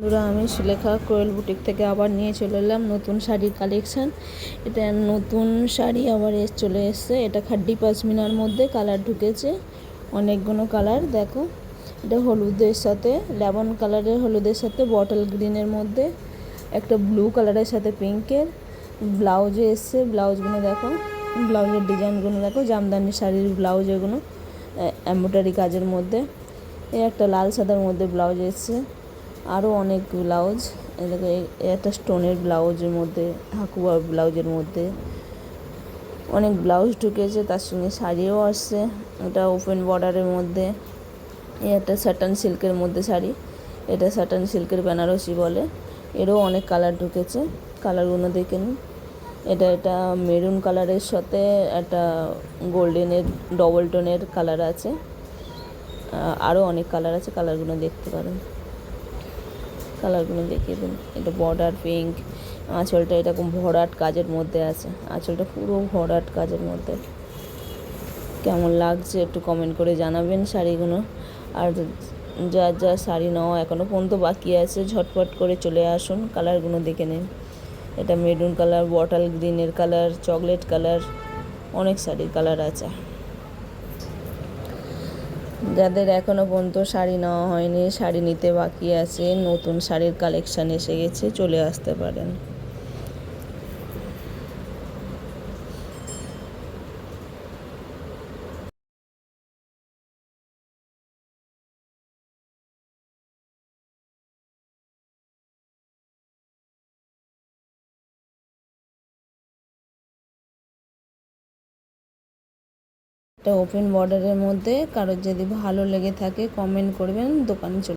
বন্ধুরা, আমি সুলেখা কোয়েল বুটিক থেকে আবার নিয়ে চলে এলাম নতুন শাড়ির কালেকশান। এটা নতুন শাড়ি আবার চলে এসছে। এটা খাড্ডি পাশমিনার মধ্যে কালার ঢুকেছে, অনেকগুলো কালার। দেখো, এটা হলুদের সাথে, লেমন কালারের হলুদের সাথে বটল গ্রিনের মধ্যে, একটা ব্লু কালারের সাথে পিঙ্কের ব্লাউজে এসছে। ব্লাউজগুলো দেখো, ব্লাউজের ডিজাইনগুলো দেখো, জামদানি শাড়ির ব্লাউজ এগুলো এমব্রয়ডারি কাজের মধ্যে। একটা লাল সাদার মধ্যে ব্লাউজ এসছে, আরও অনেক ব্লাউজ। এদিকে একটা স্টোনের ব্লাউজের মধ্যে, হাকুয়া ব্লাউজের মধ্যে অনেক ব্লাউজ ঢুকেছে, তার সঙ্গে শাড়িও আসছে। এটা ওপেন বর্ডারের মধ্যে। একটা সাটান সিল্কের মধ্যে শাড়ি, এটা সাটান সিল্কের বেনারসি বলে। এরও অনেক কালার ঢুকেছে, কালারগুলো দেখে নিন। এটা মেরুন কালারের সাথে একটা গোল্ডেনের ডবল টোনের কালার আছে, আরও অনেক কালার আছে, কালারগুলো দেখতে পারেন। কালারগুলো দেখিয়ে দিন। এটা বর্ডার পিঙ্ক, আঁচলটা এরকম ভরাট কাজের মধ্যে আছে, আঁচলটা পুরো ভরাট কাজের মধ্যে। কেমন লাগছে একটু কমেন্ট করে জানাবেন শাড়িগুলো। আর যা শাড়ি নেওয়া এখনও পর্যন্ত বাকি আছে, ঝটপট করে চলে আসুন, কালারগুলো দেখে নিন। এটা মেরুন কালার, বটল গ্রিনের কালার, চকলেট কালার, অনেক শাড়ির কালার আছে। যাদের এখনও পর্যন্ত শাড়ি নেওয়া হয়নি, শাড়ি নিতে বাকি আছে, নতুন শাড়ির কালেকশান এসে গেছে, চলে আসতে পারেন। এটা ওপেন বর্ডারের মধ্যে, কারোর যদি ভালো লেগে থাকে কমেন্ট করবেন, দোকানে চলে